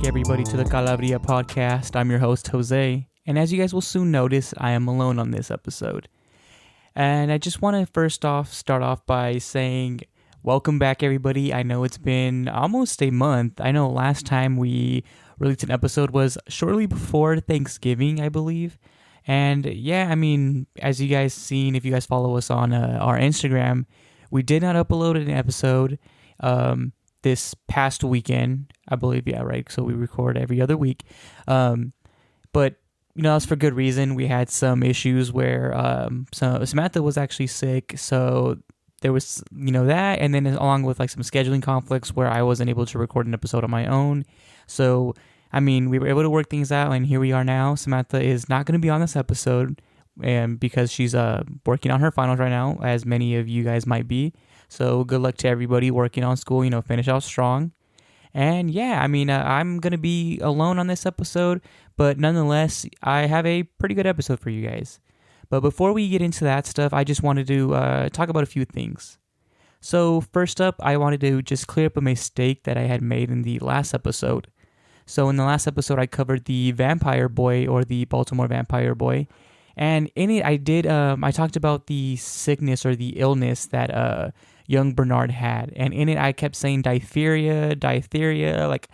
back, everybody, to the Calaveria podcast. I'm your host, Jose, and as you guys will soon notice, I am alone on this episode. And I just want to start off by saying, welcome back, everybody. I know it's been almost a month. I know last time we released an episode was shortly before Thanksgiving, I believe. And yeah, I mean, as you guys seen, if you guys follow us on our Instagram, we did not upload an episode this past weekend, I believe. Yeah, right. So we record every other week. But that's for good reason. We had some issues where Samantha was actually sick, so there was that, and then along with like some scheduling conflicts where I wasn't able to record an episode on my own. So I mean, we were able to work things out, and here we are now. Samantha is not going to be on this episode, and because she's working on her finals right now, as many of you guys might be. So good luck to everybody working on school. Finish out strong. And yeah, I mean, I'm going to be alone on this episode, but nonetheless, I have a pretty good episode for you guys. But before we get into that stuff, I just wanted to talk about a few things. So first up, I wanted to just clear up a mistake that I had made in the last episode. So in the last episode, I covered the Vampire Boy, or the Baltimore Vampire Boy. And in it, I talked about the sickness or the illness that young Bernard had. And in it, I kept saying diphtheria. Like,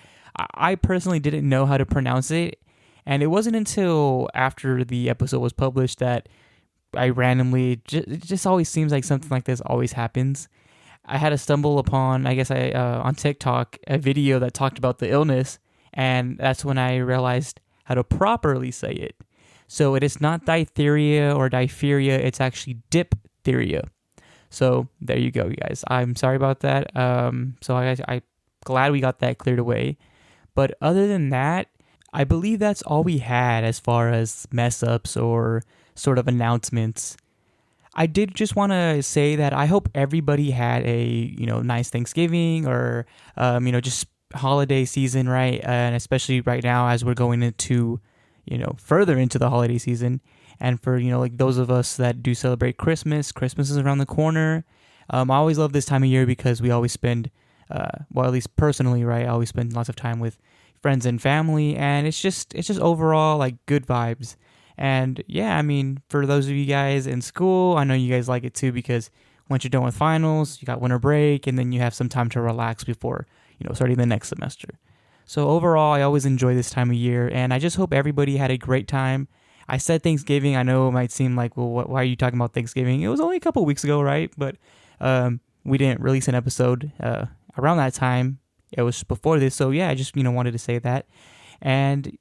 I personally didn't know how to pronounce it. And it wasn't until after the episode was published that I randomly, it just always seems like something like this always happens. I had to stumble upon, on TikTok, a video that talked about the illness. And that's when I realized how to properly say it. So it is not diphtheria or diphtheria, it's actually diphtheria. So there you go, you guys. I'm sorry about that. So I'm glad we got that cleared away. But other than that, I believe that's all we had as far as mess ups or sort of announcements. I did just want to say that I hope everybody had a nice Thanksgiving or just holiday season, right? And especially right now as we're going into further into the holiday season. And for like those of us that do celebrate Christmas is around the corner. I always love this time of year because we always spend at least personally, right, I always spend lots of time with friends and family, and it's just overall like good vibes. And yeah, I mean, for those of you guys in school, I know you guys like it too, because once you're done with finals, you got winter break, and then you have some time to relax before starting the next semester. So overall, I always enjoy this time of year, and I just hope everybody had a great time. I said Thanksgiving. I know it might seem like, well, why are you talking about Thanksgiving? It was only a couple weeks ago, right? But we didn't release an episode around that time. It was before this, so yeah, I just wanted to say that. And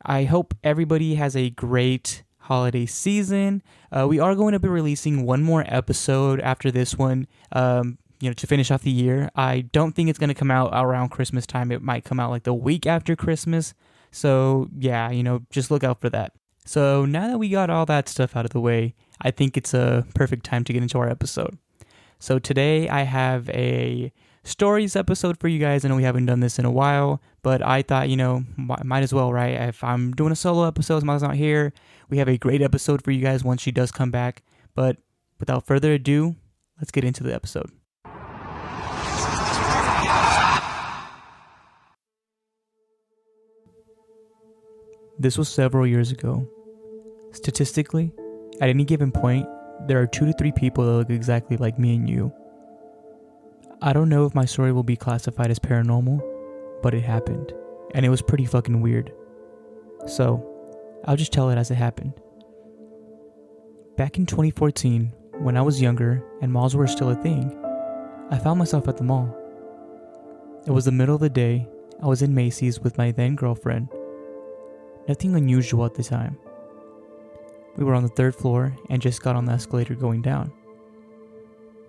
I hope everybody has a great holiday season. We are going to be releasing one more episode after this one. To finish off the year. I don't think it's going to come out around Christmas time. It might come out like the week after Christmas. So yeah, just look out for that. So now that we got all that stuff out of the way, I think it's a perfect time to get into our episode. So today I have a stories episode for you guys. I know we haven't done this in a while, but I thought, might as well, right? If I'm doing a solo episode, Miles not here, we have a great episode for you guys once she does come back. But without further ado, let's get into the episode. This was several years ago. Statistically, at any given point, there are 2 to 3 people that look exactly like me and you. I don't know if my story will be classified as paranormal, but it happened, and it was pretty fucking weird. So, I'll just tell it as it happened. Back in 2014, when I was younger and malls were still a thing, I found myself at the mall. It was the middle of the day. I was in Macy's with my then girlfriend. Nothing unusual at the time. We were on the 3rd floor and just got on the escalator going down.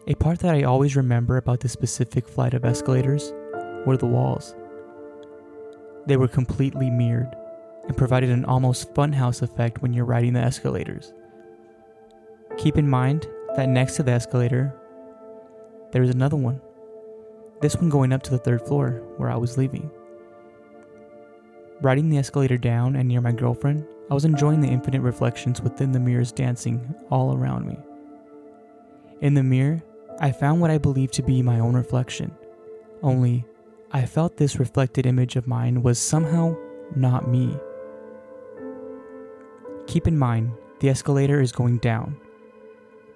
A part that I always remember about this specific flight of escalators were the walls. They were completely mirrored and provided an almost funhouse effect when you're riding the escalators. Keep in mind that next to the escalator, there is another one. This one going up to the 3rd floor where I was leaving. Riding the escalator down and near my girlfriend, I was enjoying the infinite reflections within the mirrors dancing all around me. In the mirror, I found what I believed to be my own reflection, only I felt this reflected image of mine was somehow not me. Keep in mind, the escalator is going down.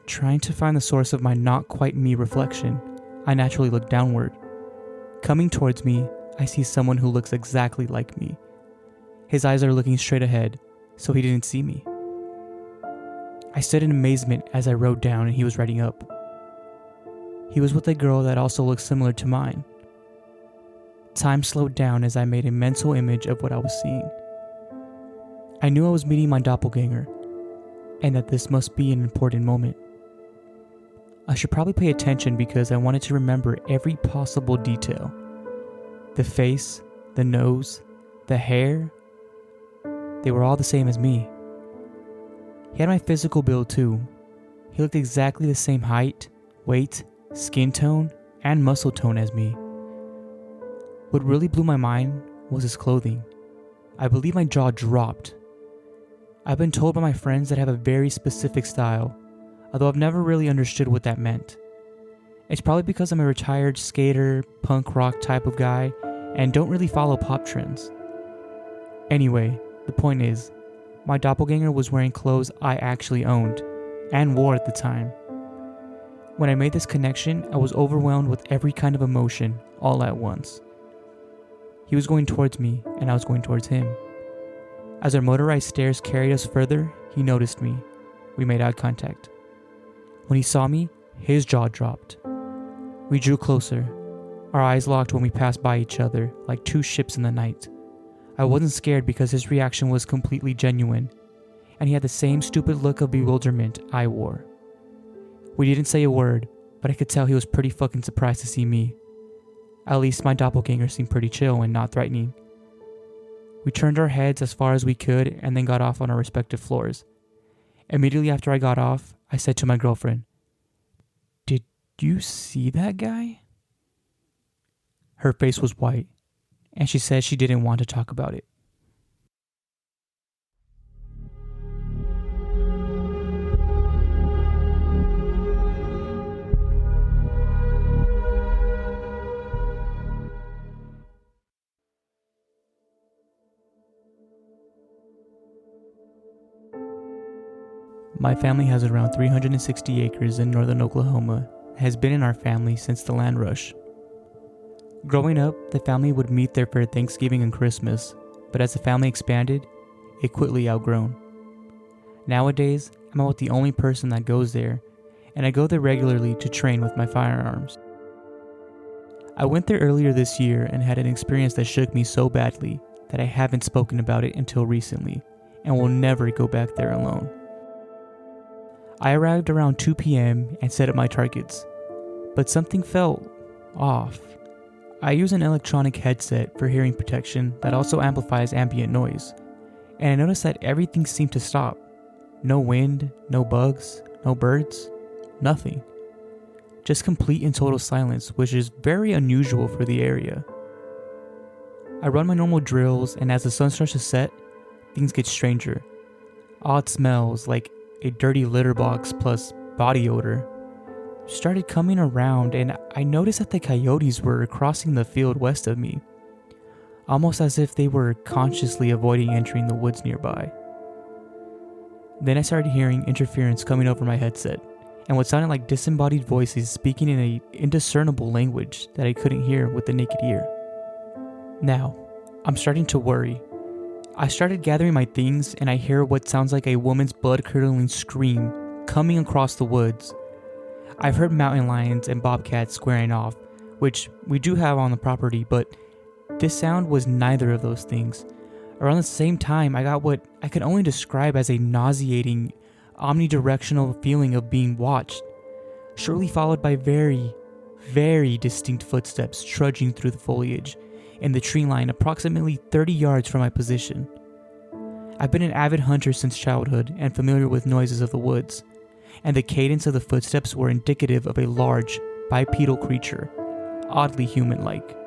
Trying to find the source of my not quite me reflection, I naturally look downward. Coming towards me, I see someone who looks exactly like me. His eyes are looking straight ahead, so he didn't see me. I stood in amazement as I rode down and he was riding up. He was with a girl that also looked similar to mine. Time slowed down as I made a mental image of what I was seeing. I knew I was meeting my doppelganger, and that this must be an important moment. I should probably pay attention because I wanted to remember every possible detail. The face, the nose, the hair, they were all the same as me. He had my physical build too. He looked exactly the same height, weight, skin tone, and muscle tone as me. What really blew my mind was his clothing. I believe my jaw dropped. I've been told by my friends that I have a very specific style, although I've never really understood what that meant. It's probably because I'm a retired skater, punk rock type of guy, and don't really follow pop trends. Anyway, the point is, my doppelganger was wearing clothes I actually owned, and wore at the time. When I made this connection, I was overwhelmed with every kind of emotion, all at once. He was going towards me, and I was going towards him. As our motorized stairs carried us further, he noticed me. We made eye contact. When he saw me, his jaw dropped. We drew closer. Our eyes locked when we passed by each other, like two ships in the night. I wasn't scared because his reaction was completely genuine, and he had the same stupid look of bewilderment I wore. We didn't say a word, but I could tell he was pretty fucking surprised to see me. At least my doppelganger seemed pretty chill and not threatening. We turned our heads as far as we could and then got off on our respective floors. Immediately after I got off, I said to my girlfriend, "Did you see that guy?" Her face was white, and she said she didn't want to talk about it. My family has around 360 acres in northern Oklahoma and has been in our family since the land rush. Growing up, the family would meet there for Thanksgiving and Christmas, but as the family expanded, it quickly outgrown. Nowadays, I'm about the only person that goes there, and I go there regularly to train with my firearms. I went there earlier this year and had an experience that shook me so badly that I haven't spoken about it until recently, and will never go back there alone. I arrived around 2 p.m. and set up my targets, but something felt off. I use an electronic headset for hearing protection that also amplifies ambient noise, and I noticed that everything seemed to stop. No wind, no bugs, no birds, nothing. Just complete and total silence, which is very unusual for the area. I run my normal drills, and as the sun starts to set, things get stranger. Odd smells like a dirty litter box plus body odor started coming around, and I noticed that the coyotes were crossing the field west of me, almost as if they were consciously avoiding entering the woods nearby. Then I started hearing interference coming over my headset, and what sounded like disembodied voices speaking in an indiscernible language that I couldn't hear with the naked ear. Now, I'm starting to worry. I started gathering my things, and I hear what sounds like a woman's blood-curdling scream coming across the woods. I've heard mountain lions and bobcats squaring off, which we do have on the property, but this sound was neither of those things. Around the same time, I got what I could only describe as a nauseating, omnidirectional feeling of being watched, shortly followed by very, very distinct footsteps trudging through the foliage in the tree line approximately 30 yards from my position. I've been an avid hunter since childhood and familiar with noises of the woods, and the cadence of the footsteps were indicative of a large, bipedal creature, oddly human-like.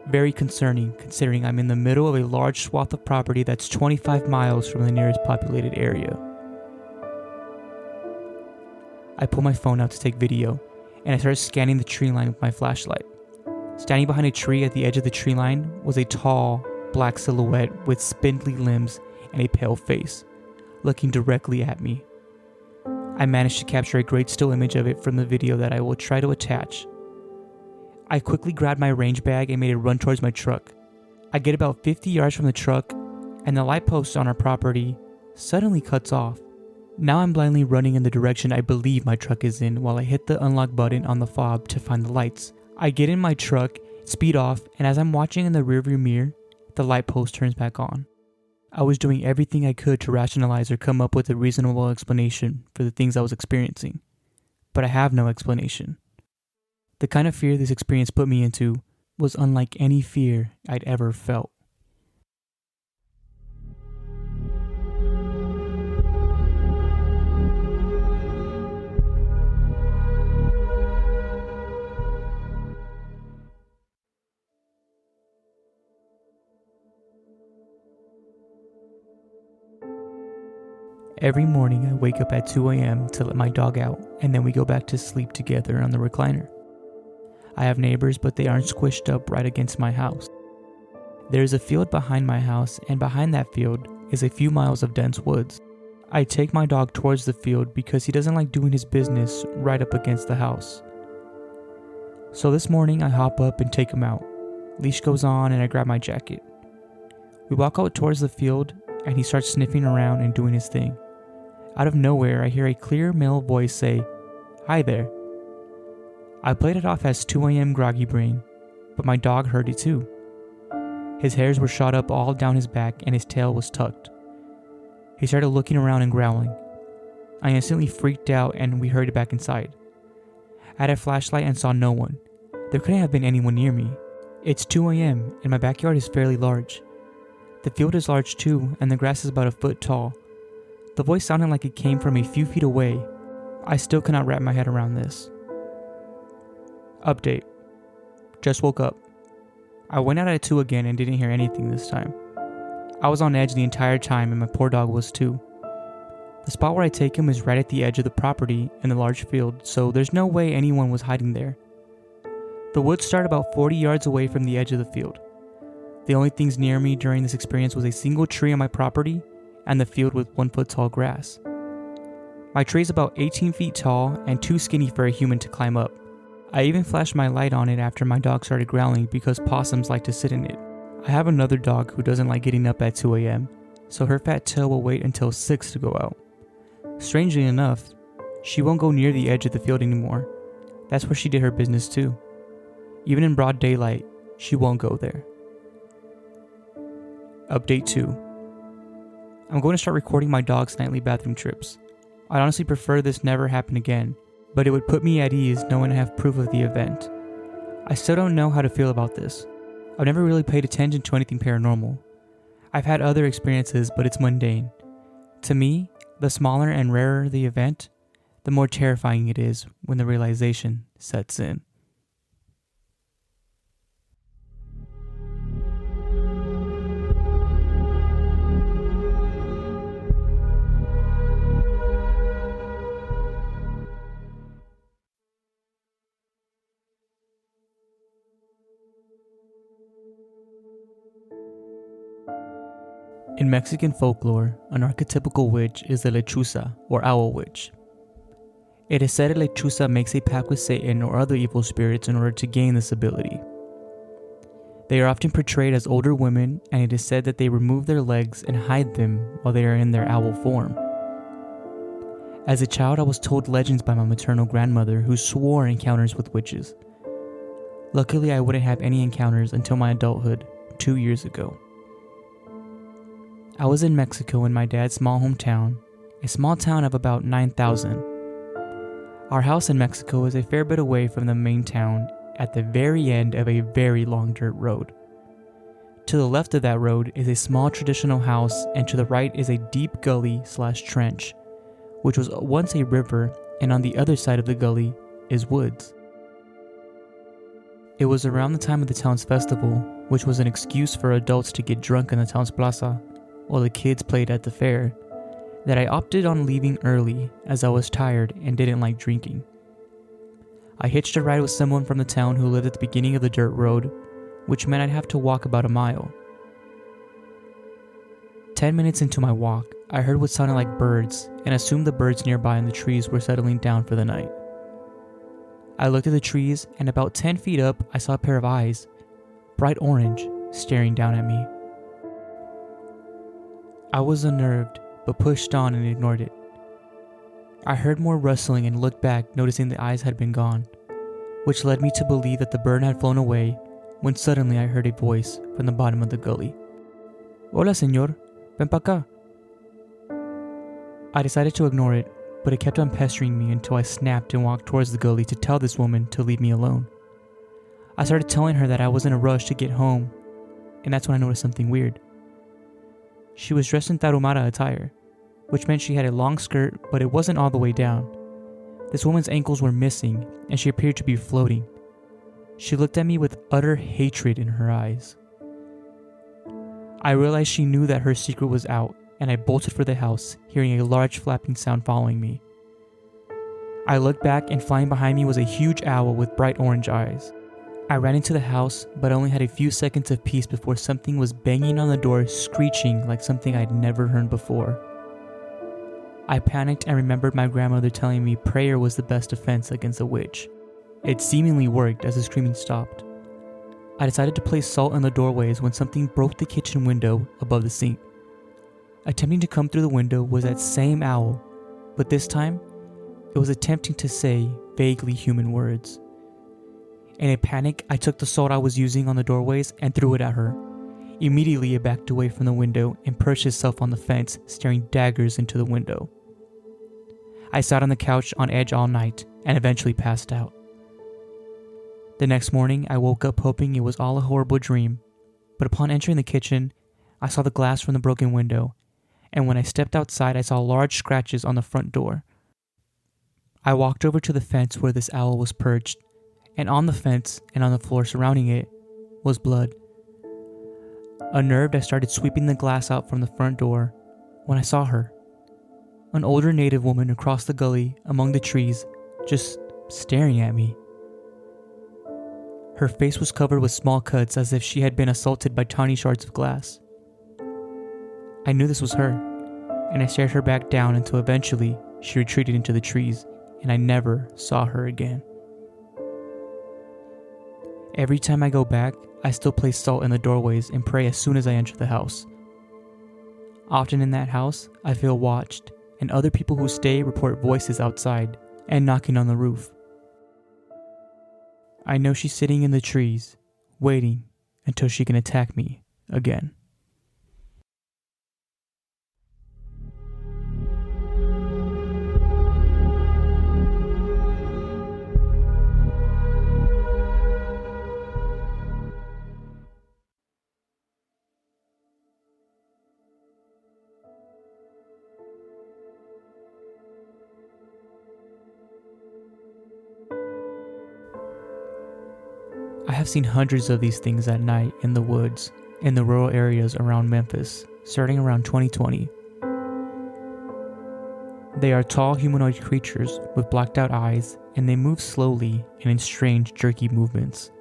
Very concerning, considering I'm in the middle of a large swath of property that's 25 miles from the nearest populated area. I pull my phone out to take video, and I start scanning the tree line with my flashlight. Standing behind a tree at the edge of the tree line was a tall, black silhouette with spindly limbs and a pale face, looking directly at me. I managed to capture a great still image of it from the video that I will try to attach. I quickly grabbed my range bag and made a run towards my truck. I get about 50 yards from the truck, and the light post on our property suddenly cuts off. Now I'm blindly running in the direction I believe my truck is in while I hit the unlock button on the fob to find the lights. I get in my truck, speed off, and as I'm watching in the rearview mirror, the light post turns back on. I was doing everything I could to rationalize or come up with a reasonable explanation for the things I was experiencing, but I have no explanation. The kind of fear this experience put me into was unlike any fear I'd ever felt. Every morning I wake up at 2 a.m. to let my dog out, and then we go back to sleep together on the recliner. I have neighbors, but they aren't squished up right against my house. There is a field behind my house, and behind that field is a few miles of dense woods. I take my dog towards the field because he doesn't like doing his business right up against the house. So this morning I hop up and take him out. Leash goes on and I grab my jacket. We walk out towards the field and he starts sniffing around and doing his thing. Out of nowhere, I hear a clear male voice say, "Hi there." I played it off as 2 a.m. groggy brain, but my dog heard it too. His hairs were shot up all down his back and his tail was tucked. He started looking around and growling. I instantly freaked out and we hurried back inside. I had a flashlight and saw no one. There couldn't have been anyone near me. It's 2 a.m. and my backyard is fairly large. The field is large too, and the grass is about a foot tall. The voice sounded like it came from a few feet away. I still cannot wrap my head around this. Update. Just woke up. I went out at 2 again and didn't hear anything this time. I was on edge the entire time and my poor dog was too. The spot where I take him is right at the edge of the property in the large field, so there's no way anyone was hiding there. The woods start about 40 yards away from the edge of the field. The only things near me during this experience was a single tree on my property and the field with 1 foot tall grass. My tree is about 18 feet tall and too skinny for a human to climb up. I even flashed my light on it after my dog started growling because possums like to sit in it. I have another dog who doesn't like getting up at 2 a.m., so her fat tail will wait until 6 to go out. Strangely enough, she won't go near the edge of the field anymore. That's where she did her business too. Even in broad daylight, she won't go there. Update 2. I'm going to start recording my dog's nightly bathroom trips. I'd honestly prefer this never happen again, but it would put me at ease knowing I have proof of the event. I still don't know how to feel about this. I've never really paid attention to anything paranormal. I've had other experiences, but it's mundane. To me, the smaller and rarer the event, the more terrifying it is when the realization sets in. In Mexican folklore, an archetypical witch is the lechuza, or owl witch. It is said a lechuza makes a pact with Satan or other evil spirits in order to gain this ability. They are often portrayed as older women, and it is said that they remove their legs and hide them while they are in their owl form. As a child, I was told legends by my maternal grandmother who swore encounters with witches. Luckily, I wouldn't have any encounters until my adulthood 2 years ago. I was in Mexico in my dad's small hometown, a small town of about 9,000. Our house in Mexico is a fair bit away from the main town at the very end of a very long dirt road. To the left of that road is a small traditional house, and to the right is a deep gully/trench, which was once a river, and on the other side of the gully is woods. It was around the time of the town's festival, which was an excuse for adults to get drunk in the town's plaza, while the kids played at the fair, that I opted on leaving early as I was tired and didn't like drinking. I hitched a ride with someone from the town who lived at the beginning of the dirt road, which meant I'd have to walk about a mile. 10 minutes into my walk, I heard what sounded like birds and assumed the birds nearby in the trees were settling down for the night. I looked at the trees, and about 10 feet up, I saw a pair of eyes, bright orange, staring down at me. I was unnerved, but pushed on and ignored it. I heard more rustling and looked back, noticing the eyes had been gone, which led me to believe that the bird had flown away, when suddenly I heard a voice from the bottom of the gully. "Hola, señor. Ven pa' acá." I decided to ignore it, but it kept on pestering me until I snapped and walked towards the gully to tell this woman to leave me alone. I started telling her that I was in a rush to get home, and that's when I noticed something weird. She was dressed in tarahumara attire, which meant she had a long skirt, but it wasn't all the way down. This woman's ankles were missing, and she appeared to be floating. She looked at me with utter hatred in her eyes. I realized she knew that her secret was out, and I bolted for the house, hearing a large flapping sound following me. I looked back, and flying behind me was a huge owl with bright orange eyes. I ran into the house, but only had a few seconds of peace before something was banging on the door, screeching like something I'd never heard before. I panicked and remembered my grandmother telling me prayer was the best defense against a witch. It seemingly worked as the screaming stopped. I decided to place salt in the doorways when something broke the kitchen window above the sink. Attempting to come through the window was that same owl, but this time, it was attempting to say vaguely human words. In a panic, I took the salt I was using on the doorways and threw it at her. Immediately, it backed away from the window and perched itself on the fence, staring daggers into the window. I sat on the couch on edge all night and eventually passed out. The next morning, I woke up hoping it was all a horrible dream, but upon entering the kitchen, I saw the glass from the broken window, and when I stepped outside, I saw large scratches on the front door. I walked over to the fence where this owl was perched, and on the fence and on the floor surrounding it was blood. Unnerved, I started sweeping the glass out from the front door when I saw her, an older native woman across the gully among the trees, just staring at me. Her face was covered with small cuts as if she had been assaulted by tiny shards of glass. I knew this was her, and I stared her back down until eventually she retreated into the trees, and I never saw her again. Every time I go back, I still place salt in the doorways and pray as soon as I enter the house. Often in that house, I feel watched, and other people who stay report voices outside and knocking on the roof. I know she's sitting in the trees, waiting until she can attack me again. I have seen hundreds of these things at night in the woods, in the rural areas around Memphis, starting around 2020. They are tall humanoid creatures with blacked out eyes, and they move slowly and in strange, jerky movements.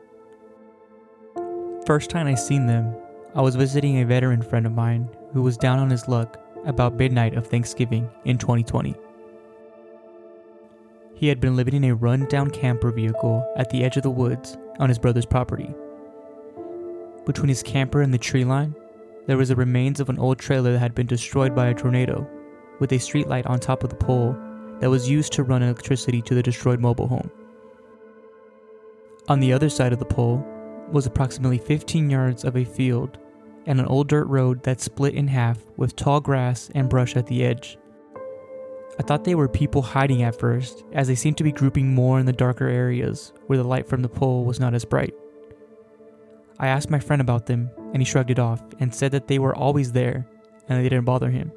First time I seen them, I was visiting a veteran friend of mine who was down on his luck about midnight of Thanksgiving in 2020. He had been living in a run-down camper vehicle at the edge of the woods on his brother's property. Between his camper and the tree line, there was the remains of an old trailer that had been destroyed by a tornado, with a streetlight on top of the pole that was used to run electricity to the destroyed mobile home. On the other side of the pole was approximately 15 yards of a field and an old dirt road that split in half with tall grass and brush at the edge. I thought they were people hiding at first, as they seemed to be grouping more in the darker areas where the light from the pole was not as bright. I asked my friend about them, and he shrugged it off and said that they were always there and they didn't bother him.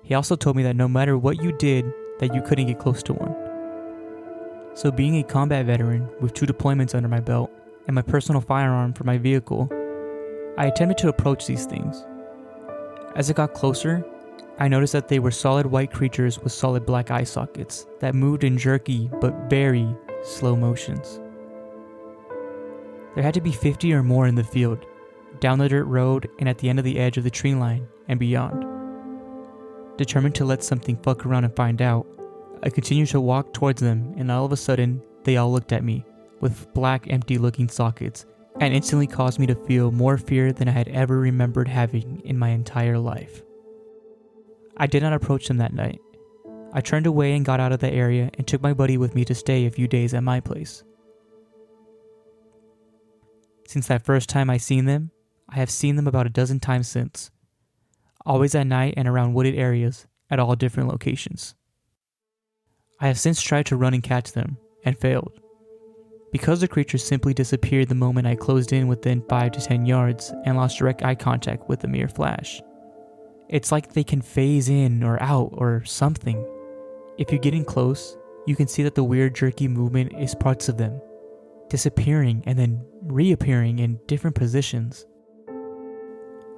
He also told me that no matter what you did, that you couldn't get close to one. So being a combat veteran with 2 deployments under my belt and my personal firearm for my vehicle, I attempted to approach these things. As it got closer, I noticed that they were solid white creatures with solid black eye sockets that moved in jerky but very slow motions. There had to be 50 or more in the field, down the dirt road and at the end of the edge of the tree line and beyond. Determined to let something fuck around and find out, I continued to walk towards them, and all of a sudden, they all looked at me with black empty looking sockets and instantly caused me to feel more fear than I had ever remembered having in my entire life. I did not approach them that night. I turned away and got out of the area and took my buddy with me to stay a few days at my place. Since that first time I seen them, I have seen them about a dozen times since. Always at night and around wooded areas at all different locations. I have since tried to run and catch them and failed. Because the creatures simply disappeared the moment I closed in within 5 to 10 yards and lost direct eye contact with a mere flash. It's like they can phase in or out or something. If you get in close, you can see that the weird jerky movement is parts of them, disappearing and then reappearing in different positions.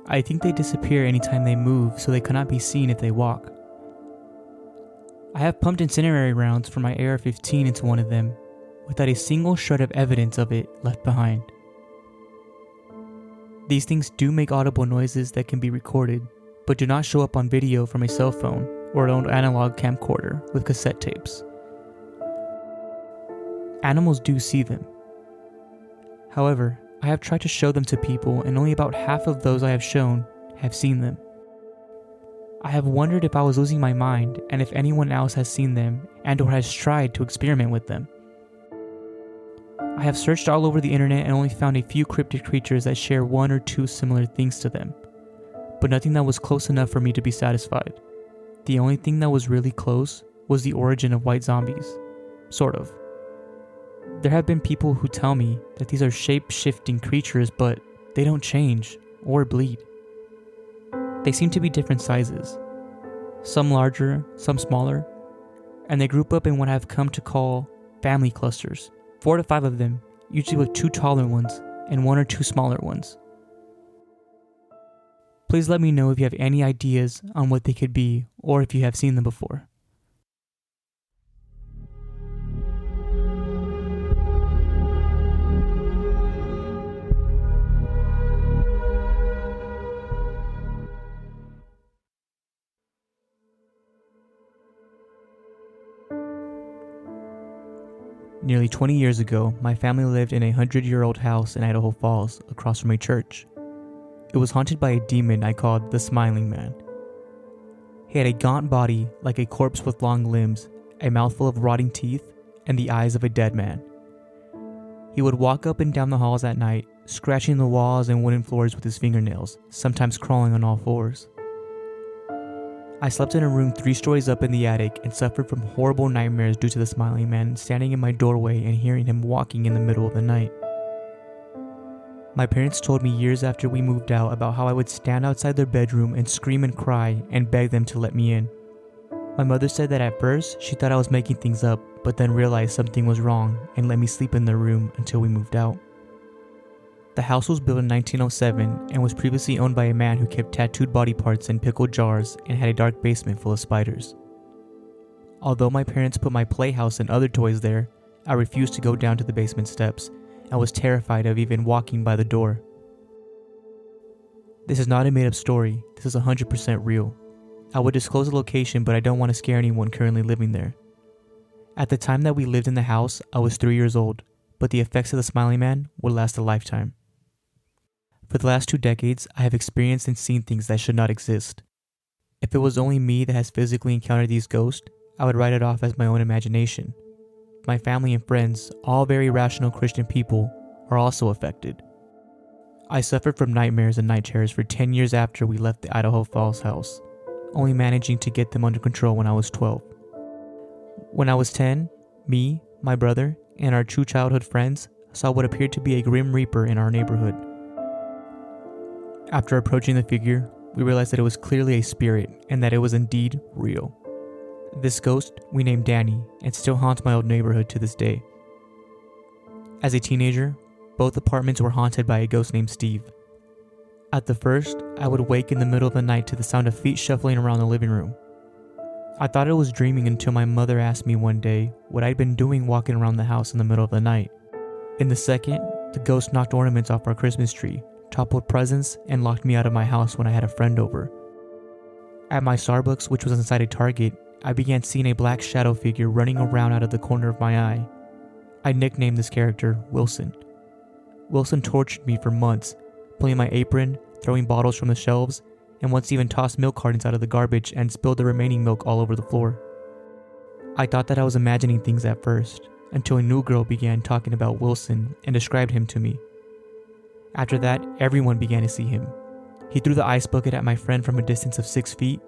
I think they disappear anytime they move, so they cannot be seen if they walk. I have pumped incendiary rounds from my AR-15 into one of them, without a single shred of evidence of it left behind. These things do make audible noises that can be recorded, but do not show up on video from a cell phone or an old analog camcorder with cassette tapes. Animals do see them. However, I have tried to show them to people, and only about half of those I have shown have seen them. I have wondered if I was losing my mind and if anyone else has seen them and or has tried to experiment with them. I have searched all over the internet and only found a few cryptid creatures that share one or two similar things to them, but nothing that was close enough for me to be satisfied. The only thing that was really close was the origin of white zombies. Sort of. There have been people who tell me that these are shape-shifting creatures, but they don't change or bleed. They seem to be different sizes, some larger, some smaller, and they group up in what I've come to call family clusters, 4 to 5 of them, usually with 2 taller ones and 1 or 2 smaller ones. Please let me know if you have any ideas on what they could be or if you have seen them before. Nearly 20 years ago, my family lived in a 100-year-old house in Idaho Falls, across from a church. It was haunted by a demon I called the Smiling Man. He had a gaunt body like a corpse with long limbs, a mouthful of rotting teeth, and the eyes of a dead man. He would walk up and down the halls at night, scratching the walls and wooden floors with his fingernails, sometimes crawling on all fours. I slept in a room 3 stories up in the attic and suffered from horrible nightmares due to the Smiling Man standing in my doorway and hearing him walking in the middle of the night. My parents told me years after we moved out about how I would stand outside their bedroom and scream and cry and beg them to let me in. My mother said that at first she thought I was making things up, but then realized something was wrong and let me sleep in their room until we moved out. The house was built in 1907 and was previously owned by a man who kept tattooed body parts in pickled jars and had a dark basement full of spiders. Although my parents put my playhouse and other toys there, I refused to go down to the basement steps and was terrified of even walking by the door. This is not a made-up story, this is 100% real. I would disclose the location, but I don't want to scare anyone currently living there. At the time that we lived in the house, I was 3 years old, but the effects of the Smiling Man would last a lifetime. For the last 2 decades, I have experienced and seen things that should not exist. If it was only me that has physically encountered these ghosts, I would write it off as my own imagination. My family and friends, all very rational Christian people, are also affected. I suffered from nightmares and night terrors for 10 years after we left the Idaho Falls house, only managing to get them under control when I was 12. When I was 10, me, my brother, and our 2 childhood friends saw what appeared to be a grim reaper in our neighborhood. After approaching the figure, we realized that it was clearly a spirit and that it was indeed real. This ghost we named Danny and still haunts my old neighborhood to this day. As a teenager, both apartments were haunted by a ghost named Steve. At the first, I would wake in the middle of the night to the sound of feet shuffling around the living room. I thought I was dreaming until my mother asked me one day what I'd been doing walking around the house in the middle of the night. In the second, the ghost knocked ornaments off our Christmas tree, toppled presents, and locked me out of my house when I had a friend over. At my Starbucks, which was inside a Target, I began seeing a black shadow figure running around out of the corner of my eye. I nicknamed this character Wilson. Wilson tortured me for months, pulling my apron, throwing bottles from the shelves, and once even tossed milk cartons out of the garbage and spilled the remaining milk all over the floor. I thought that I was imagining things at first, until a new girl began talking about Wilson and described him to me. After that, everyone began to see him. He threw the ice bucket at my friend from a distance of 6 feet,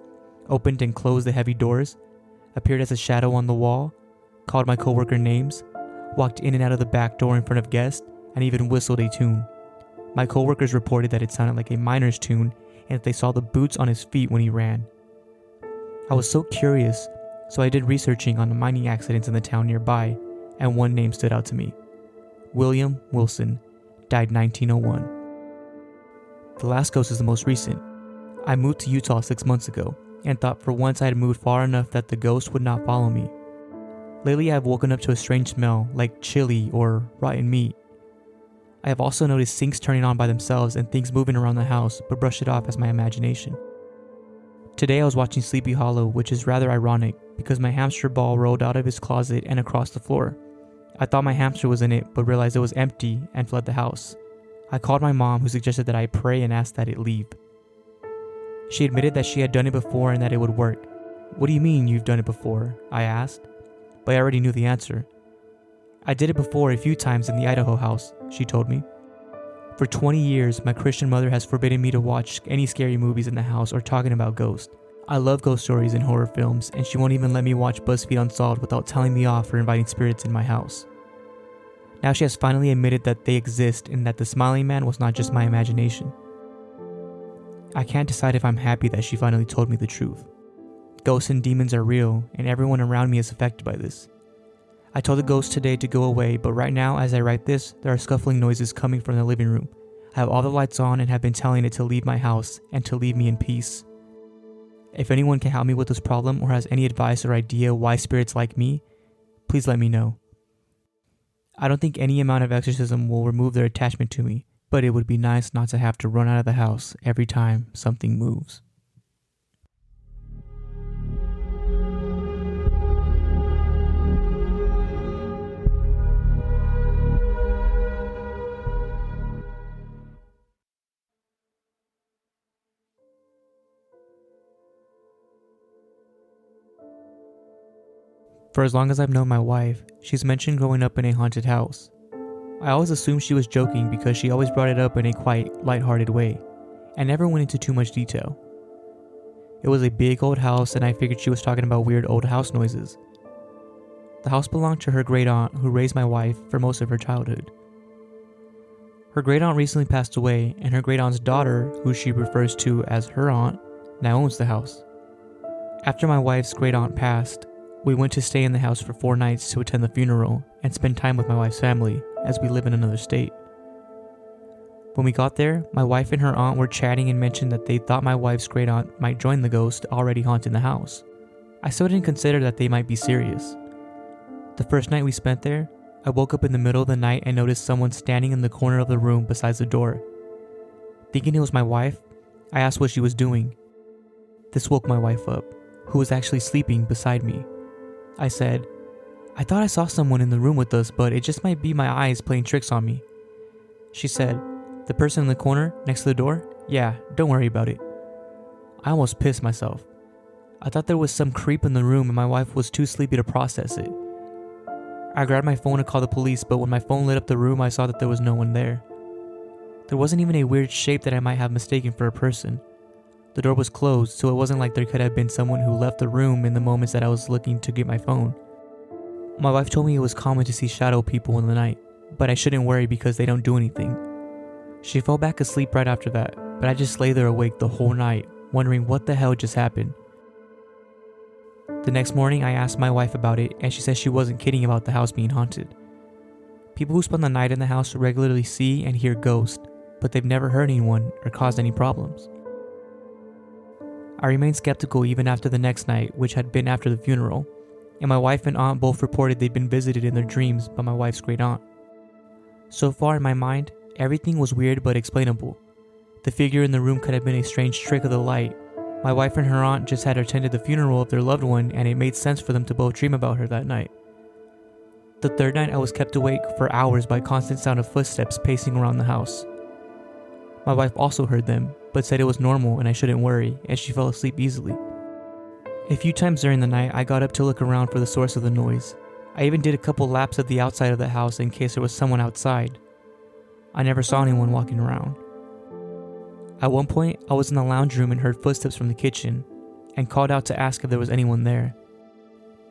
opened and closed the heavy doors, appeared as a shadow on the wall, called my coworker names, walked in and out of the back door in front of guests, and even whistled a tune. My coworkers reported that it sounded like a miner's tune and that they saw the boots on his feet when he ran. I was so curious, so I did researching on the mining accidents in the town nearby, and one name stood out to me. William Wilson, died 1901. The last ghost is the most recent. I moved to Utah 6 months ago, and thought for once I had moved far enough that the ghost would not follow me. Lately I have woken up to a strange smell, like chili or rotten meat. I have also noticed sinks turning on by themselves and things moving around the house, but brushed it off as my imagination. Today I was watching Sleepy Hollow, which is rather ironic because my hamster ball rolled out of his closet and across the floor. I thought my hamster was in it, but realized it was empty and fled the house. I called my mom, who suggested that I pray and ask that it leave. She admitted that she had done it before and that it would work. "What do you mean you've done it before?" I asked, but I already knew the answer. "I did it before a few times in the Idaho house," she told me. "For 20 years, my Christian mother has forbidden me to watch any scary movies in the house or talking about ghosts. I love ghost stories and horror films, and she won't even let me watch BuzzFeed Unsolved without telling me off for inviting spirits in my house. Now she has finally admitted that they exist and that the smiling man was not just my imagination. I can't decide if I'm happy that she finally told me the truth. Ghosts and demons are real, and everyone around me is affected by this. I told the ghost today to go away, but right now, as I write this, there are scuffling noises coming from the living room. I have all the lights on and have been telling it to leave my house and to leave me in peace. If anyone can help me with this problem or has any advice or idea why spirits like me, please let me know. I don't think any amount of exorcism will remove their attachment to me, but it would be nice not to have to run out of the house every time something moves." For as long as I've known my wife, she's mentioned growing up in a haunted house. I always assumed she was joking because she always brought it up in a quite lighthearted way, and never went into too much detail. It was a big old house, and I figured she was talking about weird old house noises. The house belonged to her great aunt, who raised my wife for most of her childhood. Her great aunt recently passed away, and her great aunt's daughter, who she refers to as her aunt, now owns the house. After my wife's great aunt passed, we went to stay in the house for 4 nights to attend the funeral and spend time with my wife's family, as we live in another state. When we got there, my wife and her aunt were chatting and mentioned that they thought my wife's great aunt might join the ghost already haunting the house. I still didn't consider that they might be serious. The first night we spent there, I woke up in the middle of the night and noticed someone standing in the corner of the room besides the door. Thinking it was my wife, I asked what she was doing. This woke my wife up, who was actually sleeping beside me. I said, "I thought I saw someone in the room with us, but it just might be my eyes playing tricks on me." She said, "The person in the corner, next to the door? Yeah, don't worry about it." I almost pissed myself. I thought there was some creep in the room and my wife was too sleepy to process it. I grabbed my phone to call the police, but when my phone lit up the room, I saw that there was no one there. There wasn't even a weird shape that I might have mistaken for a person. The door was closed, so it wasn't like there could have been someone who left the room in the moments that I was looking to get my phone. My wife told me it was common to see shadow people in the night, but I shouldn't worry because they don't do anything. She fell back asleep right after that, but I just lay there awake the whole night, wondering what the hell just happened. The next morning, I asked my wife about it, and she said she wasn't kidding about the house being haunted. People who spend the night in the house regularly see and hear ghosts, but they've never hurt anyone or caused any problems. I remained skeptical even after the next night, which had been after the funeral, and my wife and aunt both reported they'd been visited in their dreams by my wife's great aunt. So far in my mind, everything was weird but explainable. The figure in the room could have been a strange trick of the light. My wife and her aunt just had attended the funeral of their loved one, and it made sense for them to both dream about her that night. The third night, I was kept awake for hours by constant sound of footsteps pacing around the house. My wife also heard them, but said it was normal and I shouldn't worry, as she fell asleep easily. A few times during the night, I got up to look around for the source of the noise. I even did a couple laps of the outside of the house in case there was someone outside. I never saw anyone walking around. At one point, I was in the lounge room and heard footsteps from the kitchen, and called out to ask if there was anyone there.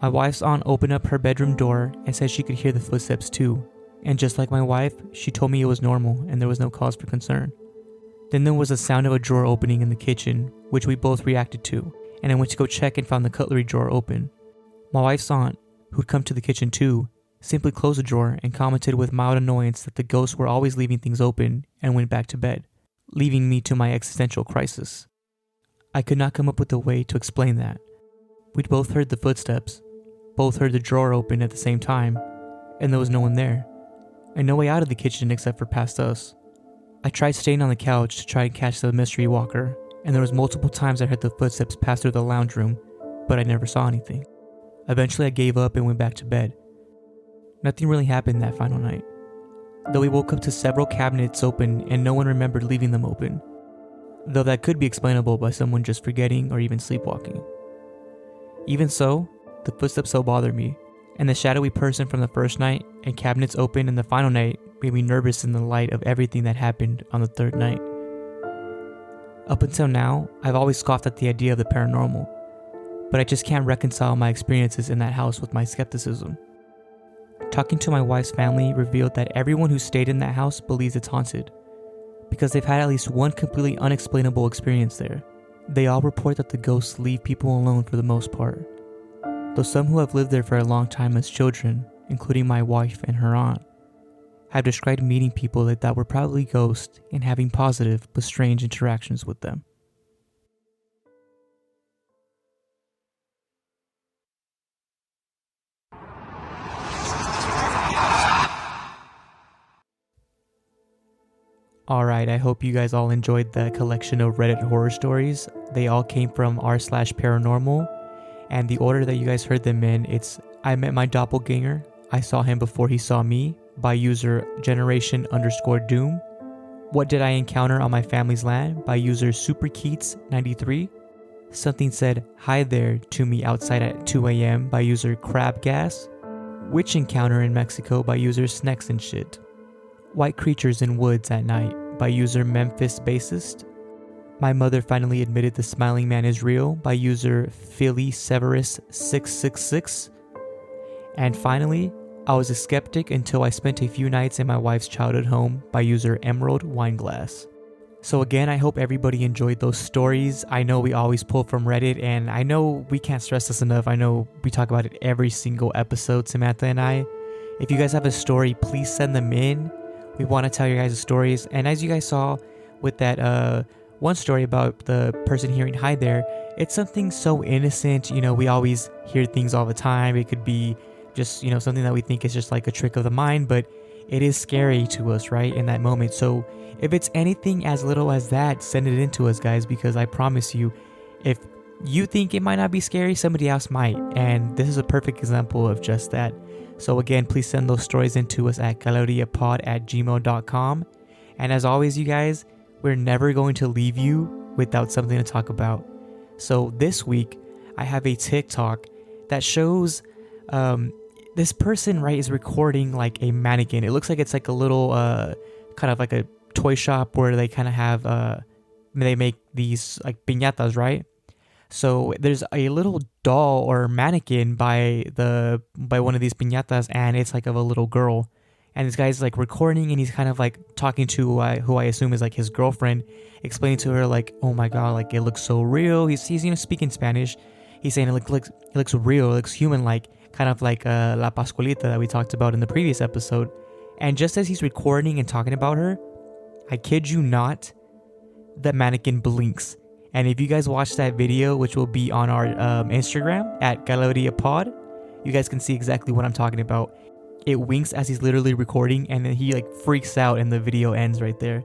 My wife's aunt opened up her bedroom door and said she could hear the footsteps too, and just like my wife, she told me it was normal and there was no cause for concern. Then there was the sound of a drawer opening in the kitchen, which we both reacted to, and I went to go check and found the cutlery drawer open. My wife's aunt, who'd come to the kitchen too, simply closed the drawer and commented with mild annoyance that the ghosts were always leaving things open, and went back to bed, leaving me to my existential crisis. I could not come up with a way to explain that. We'd both heard the footsteps, both heard the drawer open at the same time, and there was no one there, and no way out of the kitchen except for past us. I tried staying on the couch to try and catch the mystery walker, and there was multiple times I heard the footsteps pass through the lounge room, but I never saw anything. Eventually I gave up and went back to bed. Nothing really happened that final night, though we woke up to several cabinets open and no one remembered leaving them open, though that could be explainable by someone just forgetting or even sleepwalking. Even so, the footsteps still bothered me, and the shadowy person from the first night and cabinets open in the final night made me nervous in the light of everything that happened on the third night. Up until now, I've always scoffed at the idea of the paranormal, but I just can't reconcile my experiences in that house with my skepticism. Talking to my wife's family revealed that everyone who stayed in that house believes it's haunted, because they've had at least one completely unexplainable experience there. They all report that the ghosts leave people alone for the most part, though some who have lived there for a long time as children, including my wife and her aunt, have described meeting people that were probably ghosts and having positive but strange interactions with them. Alright, I hope you guys all enjoyed the collection of Reddit horror stories. They all came from r/paranormal, and the order that you guys heard them in, it's I Met My Doppelganger, I Saw Him Before He Saw Me, by user generation_doom. What Did I Encounter on My Family's Land, by user superkeats93. Something Said Hi There to Me Outside at 2 a.m. by user crabgas. Witch Encounter in Mexico by user snacks and shit. White Creatures in Woods at Night by user Memphis Bassist. My Mother Finally Admitted the Smiling Man is Real by user Philly Severus 666. And finally, I Was a Skeptic Until I Spent a Few Nights in My Wife's Childhood Home by user Emerald Wineglass. So again, I hope everybody enjoyed those stories. I know we always pull from Reddit, and I know we can't stress this enough. I know we talk about it every single episode, Samantha and I. If you guys have a story, please send them in. We want to tell you guys stories. And as you guys saw with that one story about the person hearing hi there, it's something so innocent. You know, we always hear things all the time. It could be just, you know, something that we think is just like a trick of the mind, but it is scary to us, right, in that moment. So if it's anything as little as that, send it in to us, guys, because I promise you, if you think it might not be scary, somebody else might. And this is a perfect example of just that. So again, please send those stories in to us at calaveriapod@gmail.com. And as always, you guys, we're never going to leave you without something to talk about. So this week, I have a TikTok that shows this person, right, is recording like a mannequin. It looks like it's like a little kind of like a toy shop where they kind of have they make these like piñatas, right? So there's a little doll or mannequin by one of these piñatas, and it's like of a little girl. And this guy's like recording, and he's kind of like talking to who I assume is like his girlfriend, explaining to her like, oh my god, like it looks so real. He's you know, speaking Spanish. He's saying it looks real, it looks human, like kind of like La Pascualita that we talked about in the previous episode. And just as he's recording and talking about her, I kid you not, the mannequin blinks. And if you guys watch that video, which will be on our Instagram at calaveriapod, you guys can see exactly what I'm talking about. It winks as he's literally recording, and then he like freaks out and the video ends right there.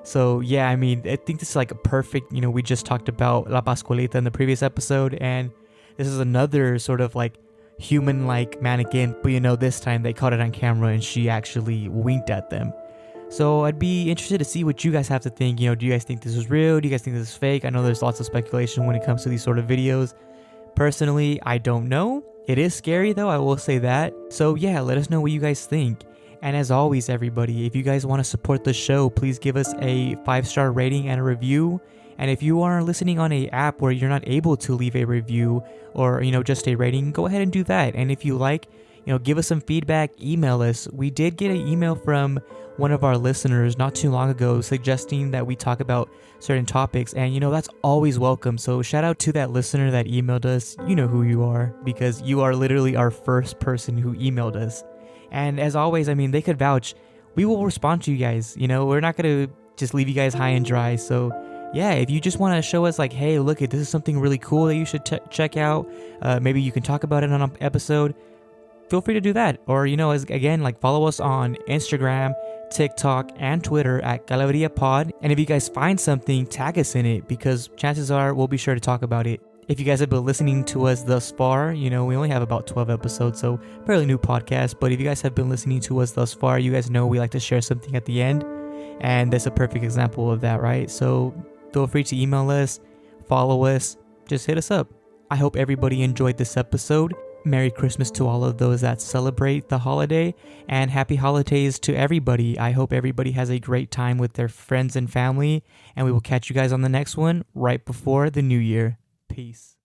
So yeah, I mean, I think this is like a perfect, we just talked about La Pascualita in the previous episode, and this is another sort of like human-like mannequin, but this time they caught it on camera and she actually winked at them. So I'd be interested to see what you guys have to think. Do you guys think this is real? Do you guys think this is fake? I know there's lots of speculation when it comes to these sort of videos. Personally, I don't know. It is scary though, I will say that. So yeah, let us know what you guys think. And as always, everybody, if you guys want to support the show, please give us a 5-star rating and a review. And if you are listening on an app where you're not able to leave a review or, just a rating, go ahead and do that. And if you like, give us some feedback, email us. We did get an email from one of our listeners not too long ago suggesting that we talk about certain topics. And, that's always welcome. So shout out to that listener that emailed us. You know who you are, because you are literally our first person who emailed us. And as always, they could vouch. We will respond to you guys. We're not going to just leave you guys high and dry. So yeah, if you just want to show us like, hey, look, this is something really cool that you should check out. Maybe you can talk about it on an episode. Feel free to do that. Or, follow us on Instagram, TikTok, and Twitter at calaveriapod. And if you guys find something, tag us in it, because chances are we'll be sure to talk about it. If you guys have been listening to us thus far, we only have about 12 episodes, so fairly new podcast. But if you guys have been listening to us thus far, you guys know we like to share something at the end. And that's a perfect example of that, right? So feel free to email us, follow us, just hit us up. I hope everybody enjoyed this episode. Merry Christmas to all of those that celebrate the holiday, and happy holidays to everybody. I hope everybody has a great time with their friends and family, and we will catch you guys on the next one right before the new year. Peace.